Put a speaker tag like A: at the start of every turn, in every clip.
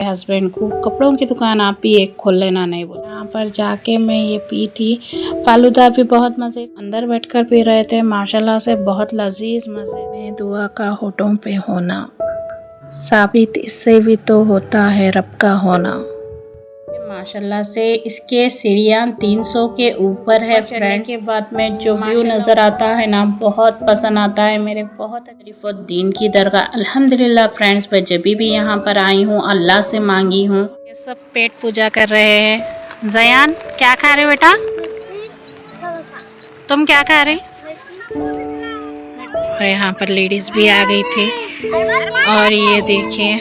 A: Husband को कपड़ों की दुकान आप भी एक खोल लेना, नहीं बोला। यहाँ पर जाके मैं ये पी थी फालूदा, भी बहुत मज़े, अंदर बैठकर पी रहे थे माशाल्लाह से, बहुत लजीज मज़े में। दुआ का होठों पे होना साबित इससे भी तो होता है रब का होना। माशाल्लाह से इसके सीढ़ियाँ 300 के ऊपर है फ्रेंड्स। के बाद में जो व्यू नज़र आता है ना, बहुत पसंद आता है मेरे, बहुत शरीफुद्दीन की दरगाह। अल्हम्दुलिल्लाह फ्रेंड्स, मैं जब भी यहाँ पर आई हूँ अल्लाह से मांगी हूँ। ये सब पेट पूजा कर रहे हैं। जयान क्या खा रहे बेटा? तुम क्या खा रहे? और यहाँ पर लेडीज भी आ गई थी। और ये देखिए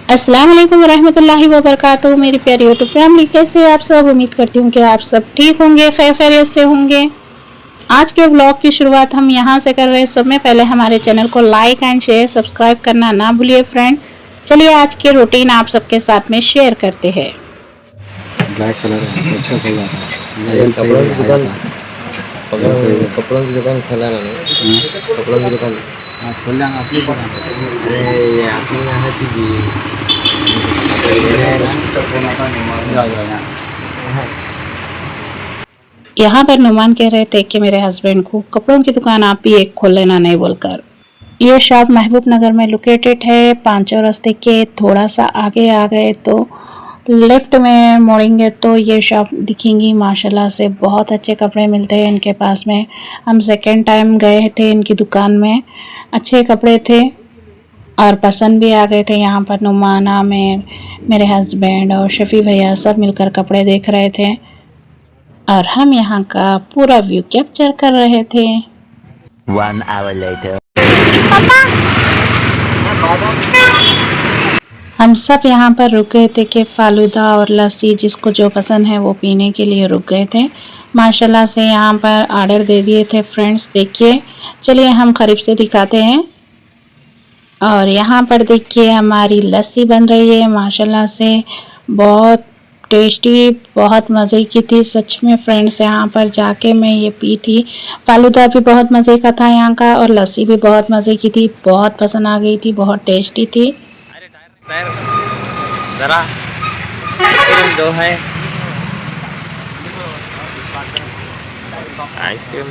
A: अस्सलाम वालेकुम वरहमतुल्लाहि वबरकातुहू। मेरी प्यारी यूट्यूब फैमिली, कैसे आप सब? उम्मीद करती हूँ कि आप सब ठीक होंगे, खैर खैरियत से होंगे। आज के व्लॉग की शुरुआत हम यहाँ से कर रहे हैं। सब में पहले हमारे चैनल को लाइक एंड शेयर सब्सक्राइब करना ना भूलिए फ्रेंड। चलिए आज के रूटीन आप सबके साथ में शेयर करते हैं।
B: ब्लैक कलर है, अच्छा सही आता है।
C: कपड़ों की दुकान खोला ना, कपड़ों की दुकान
B: खोल जाएंगे अपनी दुकान।
C: अरे ये आपने यहाँ की
A: यहाँ पर नुमान कह रहे थे कि मेरे हस्बैंड को कपड़ों की दुकान आप भी एक खोल लेना, नहीं बोलकर। ये शॉप महबूब नगर में लोकेटेड है। 5 चौरस्ते के थोड़ा सा आगे आ गए तो लेफ्ट में मोड़ेंगे तो ये शॉप दिखेंगी। माशाल्लाह से बहुत अच्छे कपड़े मिलते हैं इनके पास में। हम सेकेंड टाइम गए थे इनकी दुकान में, अच्छे कपड़े थे और पसंद भी आ गए थे। यहाँ पर नुमाना में मेरे हस्बैंड और शफ़ी भैया सब मिलकर कपड़े देख रहे थे और हम यहाँ का पूरा व्यू कैप्चर कर रहे थे।
C: 1 hour later.
A: हम सब यहाँ पर रुक गए थे कि फालूदा और लस्सी जिसको जो पसंद है वो पीने के लिए रुक गए थे। माशाल्लाह से यहाँ पर ऑर्डर दे दिए थे फ्रेंड्स। देखिए, चलिए हम करीब से दिखाते हैं। और यहाँ पर देखिए हमारी लस्सी बन रही है माशाल्लाह से, बहुत टेस्टी, बहुत मज़े की थी सच में फ्रेंड्स। यहाँ पर जाके मैं ये पी थी। फालूदा भी बहुत मज़े का था यहाँ का और लस्सी भी बहुत मज़े की थी, बहुत पसंद आ गई थी, बहुत टेस्टी थी।
C: जरा आइसक्रीम दो है, आइसक्रीम।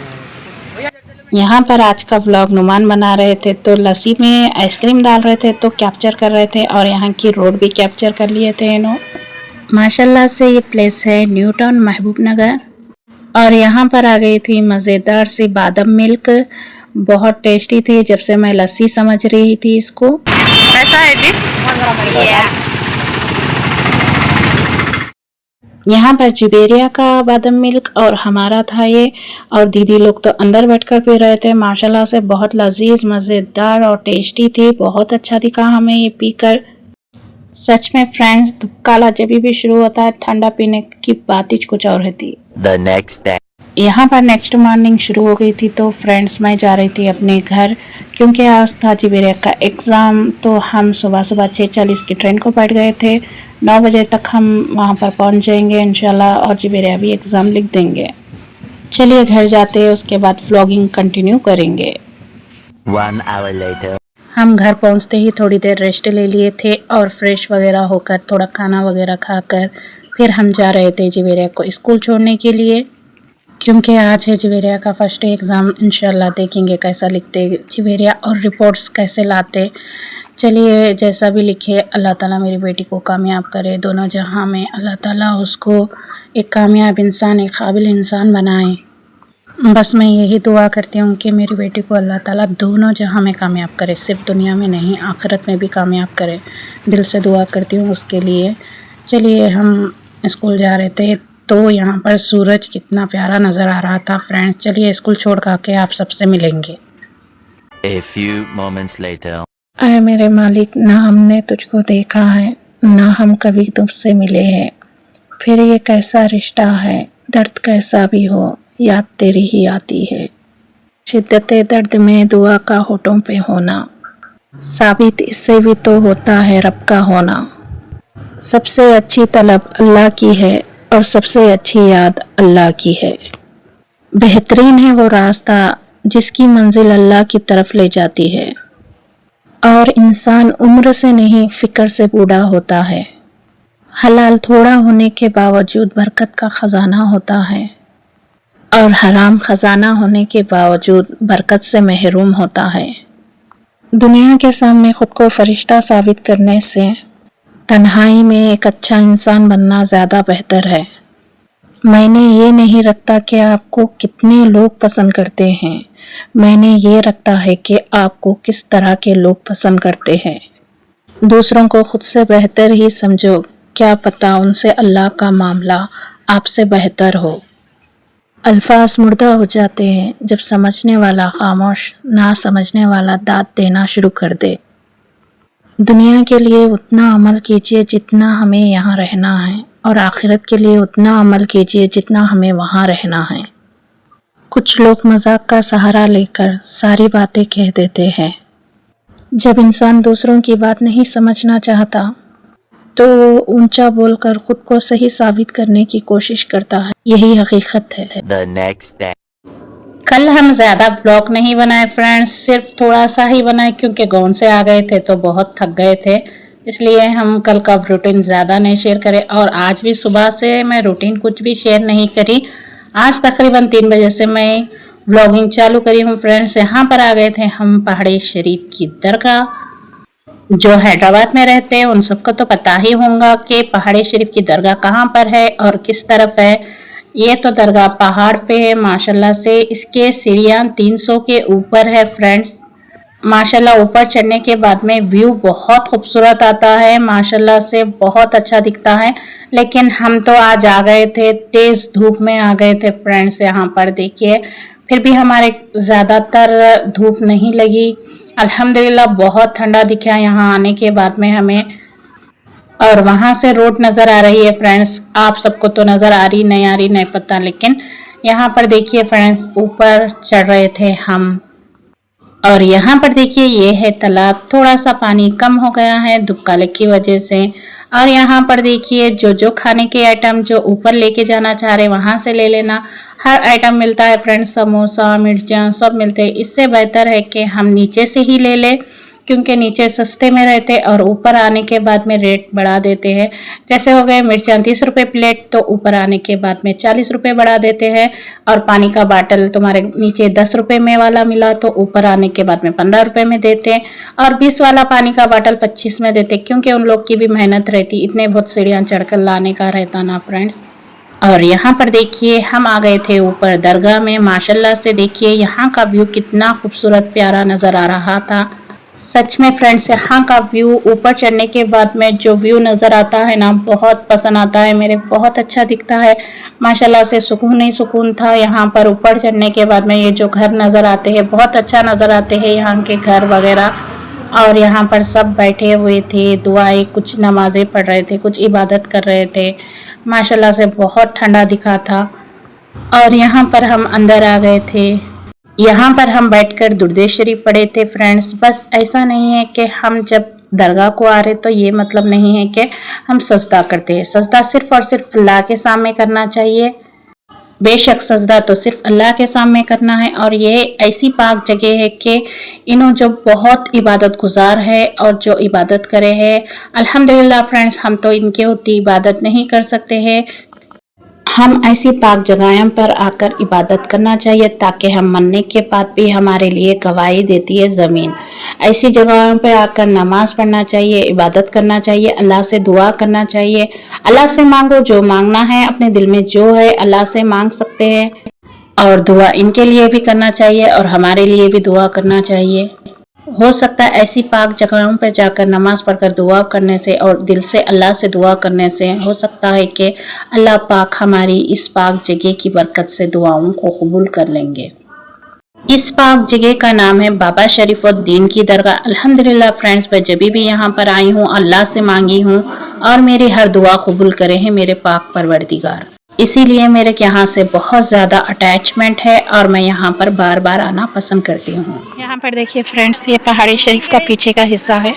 A: यहाँ पर आज का व्लॉग नुमान बना रहे थे तो लस्सी में आइसक्रीम डाल रहे थे तो कैप्चर कर रहे थे और यहाँ की रोड भी कैप्चर कर लिए थे इन्हों। माशाल्लाह से ये प्लेस है न्यू टाउन महबूब नगर। और यहाँ पर आ गई थी मज़ेदार सी बादाम मिल्क, बहुत टेस्टी थी। जब से मैं लस्सी समझ रही थी इसको। कैसा है जी? यहाँ पर जिबेरिया का बादाम मिल्क और हमारा था ये, और दीदी लोग तो अंदर बैठकर पी रहे थे। माशाल्लाह से बहुत लजीज, मज़ेदार और टेस्टी थी, बहुत अच्छा दिखा हमें ये पीकर। सच में फ्रेंड्स, काला जब भी शुरू होता है ठंडा पीने की बात ही कुछ और होती।
C: The next day.
A: यहाँ पर नेक्स्ट मॉर्निंग शुरू हो गई थी तो फ्रेंड्स मैं जा रही थी अपने घर, क्योंकि आज था जिबेरिया का एग्ज़ाम। तो हम सुबह सुबह 6:40 की ट्रेन को बैठ गए थे। 9 बजे तक हम वहाँ पर पहुँच जाएंगे इंशाल्लाह और जिबेरिया भी एग्ज़ाम लिख देंगे। चलिए घर जाते हैं, उसके बाद व्लॉगिंग कंटिन्यू करेंगे।
C: 1 hour later.
A: हम घर पहुँचते ही थोड़ी देर रेस्ट ले लिए थे और फ्रेश वगैरह होकर थोड़ा खाना वगैरह खाकर फिर हम जा रहे थे जिबेरिया को स्कूल छोड़ने के लिए, क्योंकि आज है जिबेरिया का फर्स्ट डे एग्ज़ाम। इंशाल्लाह देखेंगे कैसा लिखते जिबेरिया और रिपोर्ट्स कैसे लाते। चलिए जैसा भी लिखे, अल्लाह ताला मेरी बेटी को कामयाब करे, दोनों जहां में अल्लाह ताला उसको एक कामयाब इंसान, एक काबिल इंसान बनाए। बस मैं यही दुआ करती हूँ कि मेरी बेटी को अल्लाह ताला दोनों जहां में कामयाब करे, सिर्फ दुनिया में नहीं आखिरत में भी कामयाब करे। दिल से दुआ करती हूँ उसके लिए। चलिए हम स्कूल जा रहे थे तो यहाँ पर सूरज कितना प्यारा नज़र आ रहा था फ्रेंड्स। चलिए स्कूल छोड़ के आप सबसे मिलेंगे।
C: A few moments later.
A: अरे मेरे मालिक, ना हमने तुझको देखा है ना हम कभी तुझसे मिले हैं, फिर ये कैसा रिश्ता है, दर्द कैसा भी हो याद तेरी ही आती है। शिद्दत दर्द में दुआ का होठों पे होना साबित इससे भी तो होता है रब का होना। सबसे अच्छी तलब अल्लाह की है और सबसे अच्छी याद अल्लाह की है। बेहतरीन है वो रास्ता जिसकी मंजिल अल्लाह की तरफ ले जाती है। और इंसान उम्र से नहीं फिक्र से बूढ़ा होता है। हलाल थोड़ा होने के बावजूद बरकत का खजाना होता है और हराम खजाना होने के बावजूद बरकत से महरूम होता है। दुनिया के सामने खुद को फरिश्ता साबित करने से तन्हाई में एक अच्छा इंसान बनना ज़्यादा बेहतर है। मैंने ये नहीं रखता कि आपको कितने लोग पसंद करते हैं, मैंने ये रखता है कि आपको किस तरह के लोग पसंद करते हैं। दूसरों को खुद से बेहतर ही समझो, क्या पता उनसे अल्लाह का मामला आपसे बेहतर हो। अल्फाज मुर्दा हो जाते हैं जब समझने वाला खामोश, ना समझने वाला दाद देना शुरू कर दे। दुनिया के लिए उतना अमल कीजिए जितना हमें यहाँ रहना है, और आखिरत के लिए उतना अमल कीजिए जितना हमें वहाँ रहना है। कुछ लोग मजाक का सहारा लेकर सारी बातें कह देते हैं। जब इंसान दूसरों की बात नहीं समझना चाहता तो वो ऊंचा बोलकर खुद को सही साबित करने की कोशिश करता है। यही हकीकत है।
D: The next day.
A: कल हम ज़्यादा ब्लॉग नहीं बनाए फ्रेंड्स, सिर्फ थोड़ा सा ही बनाए क्योंकि गाँव से आ गए थे तो बहुत थक गए थे, इसलिए हम कल का रूटीन ज़्यादा नहीं शेयर करें। और आज भी सुबह से मैं रूटीन कुछ भी शेयर नहीं करी। आज तकरीबन 3 बजे से मैं ब्लॉगिंग चालू करी हूँ फ्रेंड्स। यहाँ पर आ गए थे हम पहाड़ी शरीफ की दरगाह। जो हैदराबाद में रहते हैं उन सबको तो पता ही होगा कि पहाड़ी शरीफ की दरगाह कहाँ पर है और किस तरफ है। ये तो दरगाह पहाड़ पे है माशाल्लाह से। इसके सीढ़ियाँ 300 के ऊपर है फ्रेंड्स। माशाल्लाह ऊपर चढ़ने के बाद में व्यू बहुत खूबसूरत आता है, माशाल्लाह से बहुत अच्छा दिखता है। लेकिन हम तो आज आ गए थे, तेज़ धूप में आ गए थे फ्रेंड्स। यहाँ पर देखिए फिर भी हमारे ज़्यादातर धूप नहीं लगी, अल्हम्दुलिल्लाह बहुत ठंडा दिखा यहाँ आने के बाद में हमें। और वहाँ से रोड नज़र आ रही है फ्रेंड्स, आप सबको तो नज़र आ रही नहीं आ रही नहीं पता, लेकिन यहाँ पर देखिए फ्रेंड्स ऊपर चढ़ रहे थे हम। और यहाँ पर देखिए ये है तालाब, थोड़ा सा पानी कम हो गया है धूप काले की वजह से। और यहाँ पर देखिए जो खाने के आइटम जो ऊपर लेके जाना चाह रहे वहाँ से ले लेना, हर आइटम मिलता है फ्रेंड्स, समोसा मिर्चियाँ सब मिलते हैं। इससे बेहतर है कि हम नीचे से ही ले लें क्योंकि नीचे सस्ते में रहते और ऊपर आने के बाद में रेट बढ़ा देते हैं। जैसे हो गए मिर्चियाँ 30 रुपये प्लेट, तो ऊपर आने के बाद में 40 रुपये बढ़ा देते हैं। और पानी का बाटल तुम्हारे नीचे 10 रुपये में वाला मिला तो ऊपर आने के बाद में 15 रुपये में देते हैं। और 20 वाला पानी का बाटल 25 में देते, क्योंकि उन लोग की भी मेहनत रहती, इतने बहुत सीढ़ियाँ चढ़कर लाने का रहता ना फ्रेंड्स। और यहाँ पर देखिए हम आ गए थे ऊपर दरगाह में। माशाल्लाह से देखिए यहाँ का व्यू कितना खूबसूरत प्यारा नज़र आ रहा था। सच में फ्रेंड्स यहाँ का व्यू ऊपर चढ़ने के बाद में जो व्यू नज़र आता है ना, बहुत पसंद आता है मेरे, बहुत अच्छा दिखता है माशाल्लाह से। सुकून ही सुकून था यहाँ पर ऊपर चढ़ने के बाद में। ये जो घर नज़र आते हैं बहुत अच्छा नज़र आते हैं यहाँ के घर वगैरह। और यहाँ पर सब बैठे हुए थे, दुआएं कुछ नमाज़ें पढ़ रहे थे, कुछ इबादत कर रहे थे, माशाल्लाह से बहुत ठंडा दिखा था। और यहाँ पर हम अंदर आ गए थे। यहाँ पर हम बैठकर दुरूद शरीफ पढ़े थे फ्रेंड्स। बस ऐसा नहीं है कि हम जब दरगाह को आ रहे तो ये मतलब नहीं है कि हम सजदा करते हैं। सजदा सिर्फ और सिर्फ अल्लाह के सामने करना चाहिए। बेशक सजदा तो सिर्फ अल्लाह के सामने करना है। और ये ऐसी पाक जगह है कि इन्हों जो बहुत इबादत गुजार है और जो इबादत करे है, अल्हम्दुलिल्लाह फ्रेंड्स हम तो इनके उतनी इबादत नहीं कर सकते हैं। हम ऐसी पाक जगहों पर आकर इबादत करना चाहिए ताकि हम मरने के बाद भी हमारे लिए गवाही देती है ज़मीन। ऐसी जगहों पर आकर नमाज पढ़ना चाहिए, इबादत करना चाहिए, अल्लाह से दुआ करना चाहिए। अल्लाह से मांगो जो मांगना है, अपने दिल में जो है अल्लाह से मांग सकते हैं। और दुआ इनके लिए भी करना चाहिए और हमारे लिए भी दुआ करना चाहिए। हो सकता है ऐसी पाक जगहों पर जाकर नमाज पढ़कर दुआ करने से और दिल से अल्लाह से दुआ करने से हो सकता है कि अल्लाह पाक हमारी इस पाक जगह की बरकत से दुआओं को कबूल कर लेंगे। इस पाक जगह का नाम है बाबा शरीफुद्दीन की दरगाह। अल्हम्दुलिल्लाह फ्रेंड्स मैं जब भी यहाँ पर आई हूँ अल्लाह से मांगी हूँ और मेरी हर दुआ कबूल करे हैं मेरे पाक परवरदिगार। इसीलिए मेरे यहाँ से बहुत ज़्यादा अटैचमेंट है और मैं यहाँ पर बार बार आना पसंद करती हूँ। यहाँ पर देखिए फ्रेंड्स ये पहाड़ी शरीफ का पीछे का हिस्सा है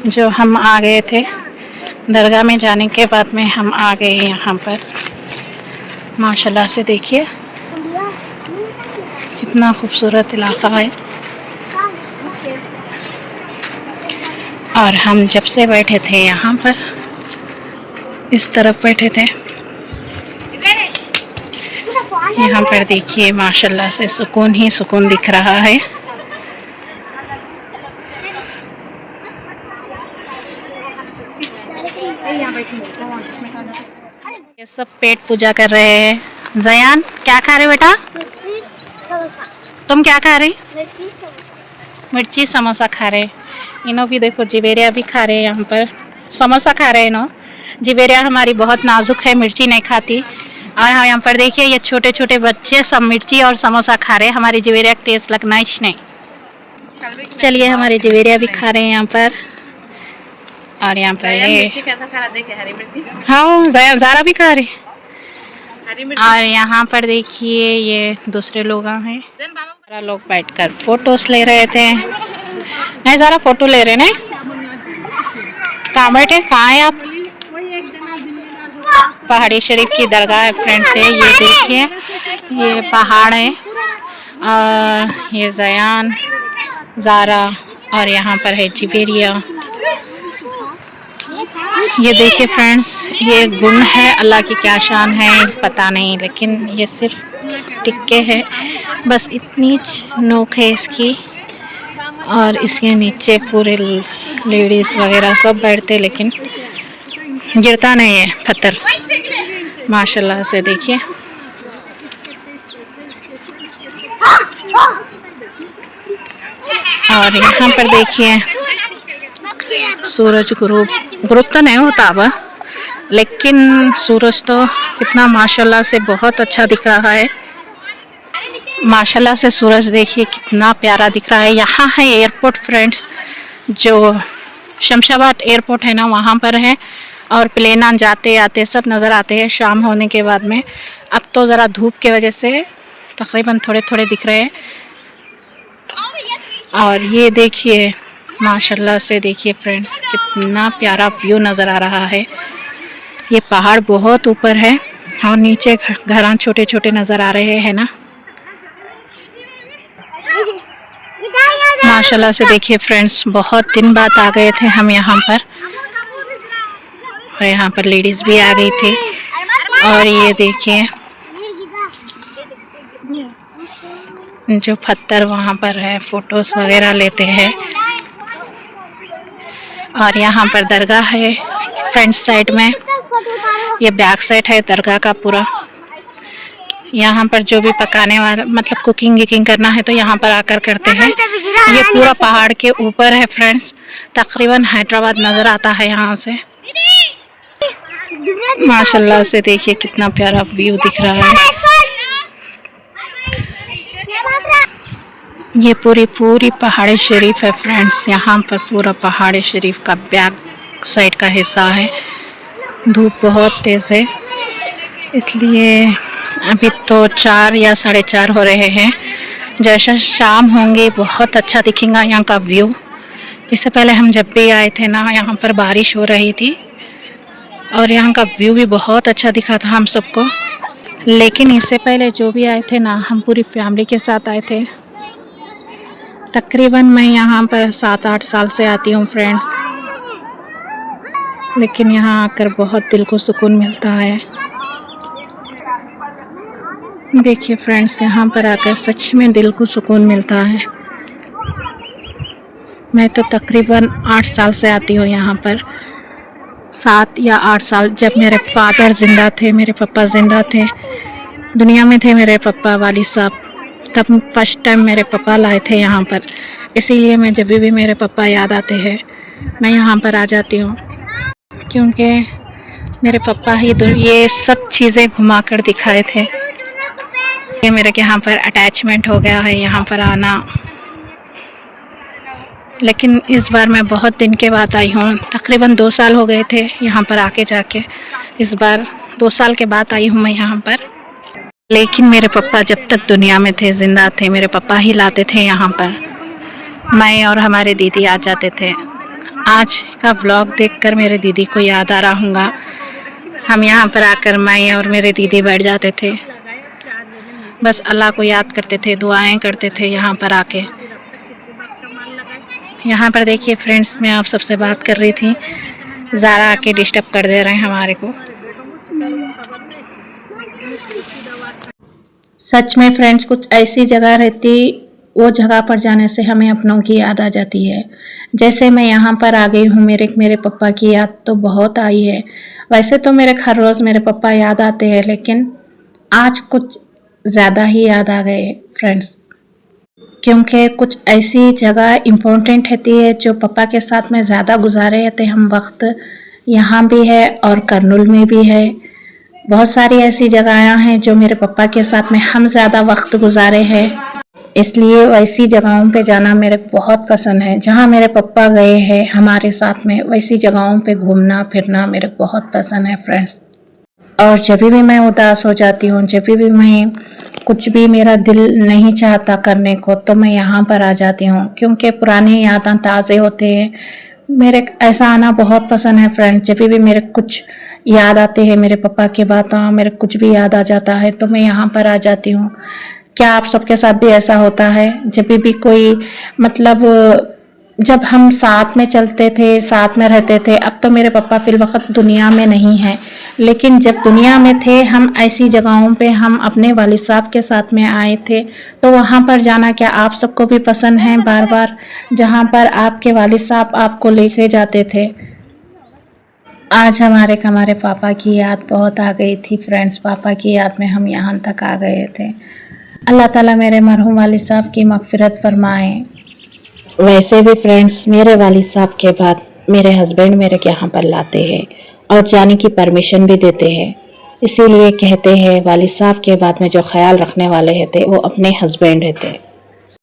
A: जो हम आ गए थे दरगाह में जाने के बाद में हम आ गए यहाँ पर। माशाल्लाह से देखिए कितना खूबसूरत इलाका है। और हम जब से बैठे थे यहाँ पर, इस तरफ बैठे थे, यहाँ पर देखिए माशाल्लाह से सुकून ही सुकून दिख रहा है। ये सब पेट पूजा कर रहे हैं। जयान क्या खा रहे बेटा? तुम क्या खा रहे? मिर्ची समोसा खा रहे। इन्हों भी देखो जिवेरिया भी खा रहे हैं, यहाँ पर समोसा खा रहे हैं इन्हों। जिवेरिया हमारी बहुत नाजुक है, मिर्ची नहीं खाती। और हाँ, यहाँ पर देखिए ये छोटे छोटे बच्चे सब मिर्ची और समोसा खा रहे हैं। हमारी जिवेरिया का टेस्ट लगना ही नहीं। चलिए हमारे जिवेरिया भी खा रहे हैं यहाँ पर। और यहाँ पर हाँ ज़ारा भी खा रहे। और यहाँ पर देखिए ये दूसरे लोग हैं, सारा लोग बैठकर फोटोस ले रहे थे। नहीं ज़रा फोटो ले रहे नहीं, कहाँ बैठे, कहाँ है आप? पहाड़ी शरीफ की दरगाह है फ्रेंड्स है। ये देखिए ये पहाड़ है और ये जयान, ज़ारा और यहाँ पर है जिवेरिया। ये देखिए फ्रेंड्स, ये गुण है, अल्लाह की क्या शान है पता नहीं, लेकिन ये सिर्फ टिक्के है बस, इतनी नोक है इसकी। और इसके नीचे पूरे लेडीज़ वगैरह सब बैठते, लेकिन गिरता नहीं है पत्थर माशाल्लाह से। देखिए और यहाँ पर देखिए सूरज ग्रुप तो नहीं होता अब, लेकिन सूरज तो कितना माशाल्लाह से बहुत अच्छा दिख रहा है। माशाल्लाह से सूरज देखिए कितना प्यारा दिख रहा है। यहाँ है एयरपोर्ट फ्रेंड्स, जो शमशाबाद एयरपोर्ट है ना, वहाँ पर है। और प्लेन जाते आते सब नज़र आते हैं शाम होने के बाद में। अब तो ज़रा धूप की वजह से तकरीबन थोड़े थोड़े दिख रहे हैं। और ये देखिए माशाल्लाह से, देखिए फ्रेंड्स कितना प्यारा व्यू नज़र आ रहा है। ये पहाड़ बहुत ऊपर है और नीचे घर छोटे छोटे नज़र आ रहे हैं ना, माशाल्लाह से। देखिए फ्रेंड्स बहुत दिन बाद आ गए थे हम यहाँ पर, और यहाँ पर लेडीज़ भी आ गई थी। और ये देखिए जो पत्थर वहाँ पर है, फोटोज़ वगैरह लेते हैं। और यहाँ पर दरगाह है फ्रंट साइड में, ये बैक साइड है दरगाह का पूरा। यहाँ पर जो भी पकाने वाला मतलब कुकिंग करना है तो यहाँ पर आकर करते हैं। ये पूरा पहाड़ के ऊपर है फ्रेंड्स, तकरीबन हैदराबाद नज़र आता है यहाँ से। माशाल्लाह से देखिए कितना प्यारा व्यू दिख रहा है। ये पूरी पहाड़ी शरीफ है फ्रेंड्स। यहाँ पर पूरा पहाड़ी शरीफ का बैक साइड का हिस्सा है। धूप बहुत तेज़ है, इसलिए अभी तो 4 या 4:30 हो रहे हैं। जैसा शाम होंगे बहुत अच्छा दिखेगा यहाँ का व्यू। इससे पहले हम जब भी आए थे ना, यहाँ पर बारिश हो रही थी और यहाँ का व्यू भी बहुत अच्छा दिखा था हम सबको। लेकिन इससे पहले जो भी आए थे ना, हम पूरी फैमिली के साथ आए थे। तकरीबन मैं यहाँ पर 7-8 साल से आती हूँ फ्रेंड्स, लेकिन यहाँ आकर बहुत दिल को सुकून मिलता है। देखिए फ्रेंड्स, यहाँ पर आकर सच में दिल को सुकून मिलता है। मैं तो तकरीबन 8 साल से आती हूँ यहाँ पर, 7 या 8 साल। जब मेरे फादर ज़िंदा थे, मेरे पापा ज़िंदा थे, दुनिया में थे मेरे पापा वाली साहब, तब फर्स्ट टाइम मेरे पापा लाए थे यहाँ पर। इसीलिए मैं जब भी मेरे पापा याद आते हैं मैं यहाँ पर आ जाती हूँ, क्योंकि मेरे पापा ही ये सब चीज़ें घुमा कर दिखाए थे। ये मेरे यहाँ पर अटैचमेंट हो गया है यहाँ पर आना। लेकिन इस बार मैं बहुत दिन के बाद आई हूँ, तकरीबन 2 साल हो गए थे यहाँ पर आके जाके। इस बार 2 साल के बाद आई हूँ मैं यहाँ पर। लेकिन मेरे पापा जब तक दुनिया में थे, ज़िंदा थे, मेरे पापा ही लाते थे यहाँ पर। मैं और हमारे दीदी आ जाते थे। आज का व्लॉग देखकर मेरे दीदी को याद आ रहा होगा। हम यहाँ पर आकर मैं और मेरे दीदी बैठ जाते थे बस अल्लाह को याद करते थे, दुआएं करते थे यहाँ पर आके। यहाँ पर देखिए फ्रेंड्स, मैं आप सबसे बात कर रही थी, ज़ारा आके डिस्टर्ब कर दे रहे हैं हमारे को। सच में फ्रेंड्स, कुछ ऐसी जगह रहती, वो जगह पर जाने से हमें अपनों की याद आ जाती है। जैसे मैं यहाँ पर आ गई हूँ, मेरे पापा की याद तो बहुत आई है। वैसे तो मेरे हर रोज़ मेरे पापा याद आते हैं, लेकिन आज कुछ ज़्यादा ही याद आ गए फ्रेंड्स, क्योंकि कुछ ऐसी जगह इम्पोर्टेंट रहती है जो पापा के साथ में ज़्यादा गुजारे थे हम वक्त। यहाँ भी है और करनुल में भी है। बहुत सारी ऐसी जगहें हैं जो मेरे पापा के साथ में हम ज़्यादा वक्त गुजारे हैं, इसलिए वैसी जगहों पे जाना मेरे बहुत पसंद है। जहाँ मेरे पापा गए हैं हमारे साथ में, वैसी जगहों पे घूमना फिरना मेरे बहुत पसंद है फ्रेंड्स। और जब भी मैं उदास हो जाती हूँ, जब भी मैं कुछ भी मेरा दिल नहीं चाहता करने को, तो मैं यहाँ पर आ जाती हूँ, क्योंकि पुरानी यादें ताज़े होते हैं। मेरे ऐसा आना बहुत पसंद है फ्रेंड्स। जब भी मेरे कुछ याद आते हैं, मेरे पापा की बातें, मेरे कुछ भी याद आ जाता है, तो मैं यहाँ पर आ जाती हूँ। क्या आप सबके साथ भी ऐसा होता है? जब भी कोई मतलब जब हम साथ में चलते थे, साथ में रहते थे, अब तो मेरे पापा फिलवक्त दुनिया में नहीं हैं, लेकिन जब दुनिया में थे, हम ऐसी जगहों पे हम अपने वालिद साहब के साथ में आए थे, तो वहाँ पर जाना क्या आप सबको भी पसंद है? बार बार जहाँ पर आपके वालिद साहब आपको लेके जाते थे। आज हमारे पापा की याद बहुत आ गई थी फ्रेंड्स। पापा की याद में हम यहाँ तक आ गए थे। अल्लाह ताला मेरे मरहूम वालिद साहब की मग़फ़िरत फरमाए। वैसे भी फ्रेंड्स, मेरे वालिद साहब के बाद मेरे हस्बैंड मेरे यहाँ पर लाते हैं और जाने की परमिशन भी देते हैं। इसीलिए कहते हैं वालिद साहब के बाद में जो ख्याल रखने वाले रहते वो अपने हस्बैंड रहते।